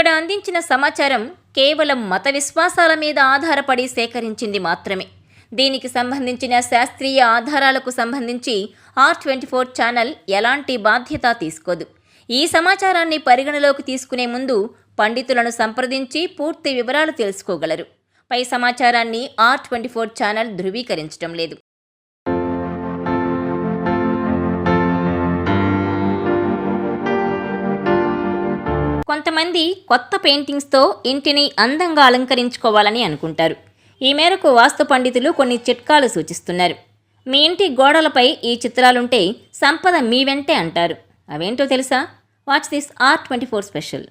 ఇక్కడ అందించిన సమాచారం కేవలం మత విశ్వాసాల మీద ఆధారపడి సేకరించింది మాత్రమే. దీనికి సంబంధించిన శాస్త్రీయ ఆధారాలకు సంబంధించి R24 ఛానల్ ఎలాంటి బాధ్యత తీసుకోదు. ఈ సమాచారాన్ని పరిగణలోకి తీసుకునే ముందు పండితులను సంప్రదించి పూర్తి వివరాలు తెలుసుకోగలరు. పై సమాచారాన్ని R24 ఛానల్ ధృవీకరించడం లేదు. కొంతమంది కొత్త పెయింటింగ్స్తో ఇంటిని అందంగా అలంకరించుకోవాలని అనుకుంటారు. ఈ మేరకు వాస్తు పండితులు కొన్ని చిట్కాలు సూచిస్తున్నారు. మీ ఇంటి గోడలపై ఈ చిత్రాలుంటే సంపద మీ వెంటే అంటారు. అవేంటో తెలుసా? Watch this R24 special.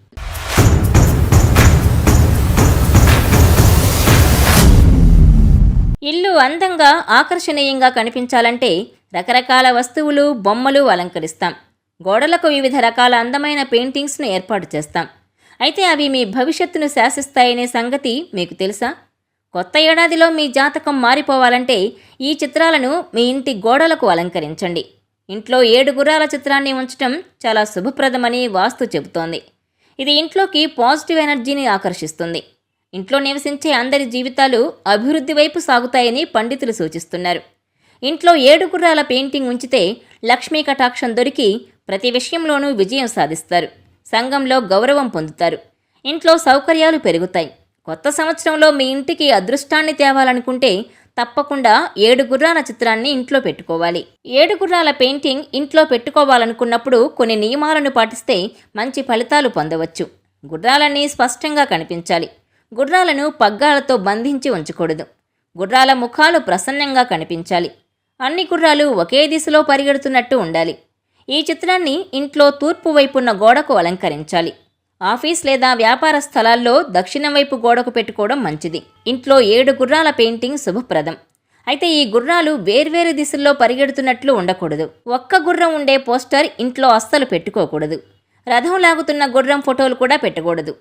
ఇల్లు అందంగా ఆకర్షణీయంగా కనిపించాలంటే రకరకాల వస్తువులు, బొమ్మలు అలంకరిస్తాం. గోడలకు వివిధ రకాల అందమైన పెయింటింగ్స్ను ఏర్పాటు చేస్తాం. అయితే అవి మీ భవిష్యత్తును శాసిస్తాయనే సంగతి మీకు తెలుసా? కొత్త ఏడాదిలో మీ జాతకం మారిపోవాలంటే ఈ చిత్రాలను మీ ఇంటి గోడలకు అలంకరించండి. ఇంట్లో 7 గుర్రాల చిత్రాన్ని ఉంచడం చాలా శుభప్రదమని వాస్తు చెబుతోంది. ఇది ఇంట్లోకి పాజిటివ్ ఎనర్జీని ఆకర్షిస్తుంది. ఇంట్లో నివసించే అందరి జీవితాలు అభివృద్ధి వైపు సాగుతాయని పండితులు సూచిస్తున్నారు. ఇంట్లో 7 గుర్రాల పెయింటింగ్ ఉంచితే లక్ష్మీ కటాక్షం దొరికి ప్రతి విషయంలోనూ విజయం సాధిస్తారు. సంఘంలో గౌరవం పొందుతారు. ఇంట్లో సౌకర్యాలు పెరుగుతాయి. కొత్త సంవత్సరంలో మీ ఇంటికి అదృష్టాన్ని తేవాలనుకుంటే తప్పకుండా 7 గుర్రాల చిత్రాన్ని ఇంట్లో పెట్టుకోవాలి. 7 గుర్రాల పెయింటింగ్ ఇంట్లో పెట్టుకోవాలనుకున్నప్పుడు కొన్ని నియమాలను పాటిస్తే మంచి ఫలితాలు పొందవచ్చు. గుర్రాలన్నీ స్పష్టంగా కనిపించాలి. గుర్రాలను పగ్గాలతో బంధించి ఉంచకూడదు. గుర్రాల ముఖాలు ప్రసన్నంగా కనిపించాలి. అన్ని గుర్రాలు ఒకే దిశలో పరిగెడుతున్నట్టు ఉండాలి. ఈ చిత్రాన్ని ఇంట్లో తూర్పు వైపున్న గోడకు అలంకరించాలి. ఆఫీస్ లేదా వ్యాపార స్థలాల్లో దక్షిణం వైపు గోడకు పెట్టుకోవడం మంచిది. ఇంట్లో 7 గుర్రాల పెయింటింగ్ శుభప్రదం. అయితే ఈ గుర్రాలు వేర్వేరు దిశల్లో పరిగెడుతున్నట్లు ఉండకూడదు. ఒక్క గుర్రం ఉండే పోస్టర్ ఇంట్లో అస్సలు పెట్టుకోకూడదు. రథం లాగుతున్న గుర్రం ఫోటోలు కూడా పెట్టకూడదు.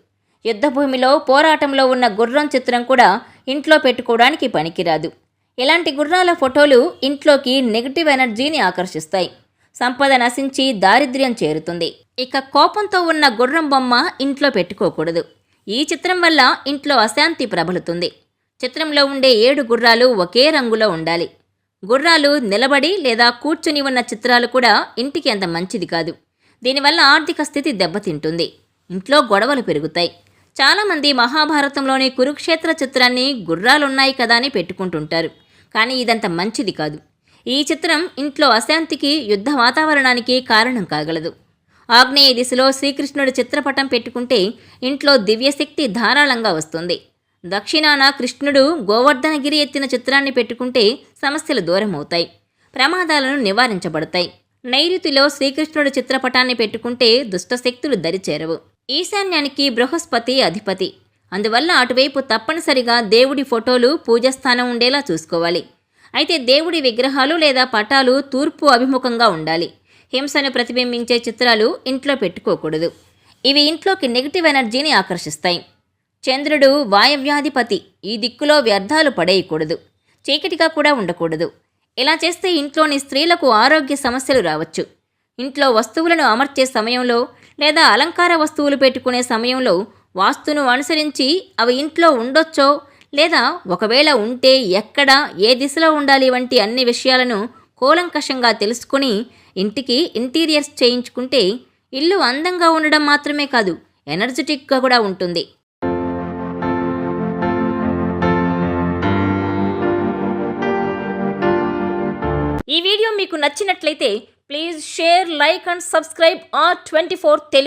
యుద్ధభూమిలో పోరాటంలో ఉన్న గుర్రం చిత్రం కూడా ఇంట్లో పెట్టుకోవడానికి పనికిరాదు. ఇలాంటి గుర్రాల ఫోటోలు ఇంట్లోకి నెగిటివ్ ఎనర్జీని ఆకర్షిస్తాయి. సంపద నశించి దారిద్ర్యం చేరుతుంది. ఇక కోపంతో ఉన్న గుర్రం బొమ్మ ఇంట్లో పెట్టుకోకూడదు. ఈ చిత్రం వల్ల ఇంట్లో అశాంతి ప్రబలుతుంది. చిత్రంలో ఉండే 7 గుర్రాలు ఒకే రంగులో ఉండాలి. గుర్రాలు నిలబడి లేదా కూర్చుని ఉన్న చిత్రాలు కూడా ఇంటికి అంత మంచిది కాదు. దీనివల్ల ఆర్థిక స్థితి దెబ్బతింటుంది. ఇంట్లో గొడవలు పెరుగుతాయి. చాలామంది మహాభారతంలోని కురుక్షేత్ర చిత్రాన్ని గుర్రాలున్నాయి కదా అని పెట్టుకుంటుంటారు. కానీ ఇదంత మంచిది కాదు. ఈ చిత్రం ఇంట్లో అశాంతికి, యుద్ధ వాతావరణానికి కారణం కాగలదు. ఆగ్నేయ దిశలో శ్రీకృష్ణుడి చిత్రపటం పెట్టుకుంటే ఇంట్లో దివ్యశక్తి ధారాళంగా వస్తుంది. దక్షిణాన కృష్ణుడు గోవర్ధనగిరి ఎత్తిన చిత్రాన్ని పెట్టుకుంటే సమస్యలు దూరం అవుతాయి. ప్రమాదాలను నివారించబడతాయి. నైరుతిలో శ్రీకృష్ణుడి చిత్రపటాన్ని పెట్టుకుంటే దుష్టశక్తులు దరిచేరవు. ఈశాన్యానికి బృహస్పతి అధిపతి. అందువల్ల అటువైపు తప్పనిసరిగా దేవుడి ఫోటోలు, పూజాస్థానం ఉండేలా చూసుకోవాలి. అయితే దేవుడి విగ్రహాలు లేదా పటాలు తూర్పు అభిముఖంగా ఉండాలి. హింసను ప్రతిబింబించే చిత్రాలు ఇంట్లో పెట్టుకోకూడదు. ఇవి ఇంట్లోకి నెగిటివ్ ఎనర్జీని ఆకర్షిస్తాయి. చంద్రుడు వాయవ్యాధిపతి. ఈ దిక్కులో వ్యర్థాలు పడేయకూడదు. చీకటిగా కూడా ఉండకూడదు. ఇలా చేస్తే ఇంట్లోని స్త్రీలకు ఆరోగ్య సమస్యలు రావచ్చు. ఇంట్లో వస్తువులను అమర్చే సమయంలో లేదా అలంకార వస్తువులు పెట్టుకునే సమయంలో వాస్తును అనుసరించి అవి ఇంట్లో ఉండొచ్చో లేదా ఒకవేళ ఉంటే ఎక్కడ, ఏ దిశలో ఉండాలి వంటి అన్ని విషయాలను కూలంకషంగా తెలుసుకుని ఇంటికి ఇంటీరియర్స్ చేయించుకుంటే ఇల్లు అందంగా ఉండడం మాత్రమే కాదు, ఎనర్జెటిక్గా కూడా ఉంటుంది. ఈ వీడియో మీకు నచ్చినట్లయితే please share, like and subscribe R24 Telugu.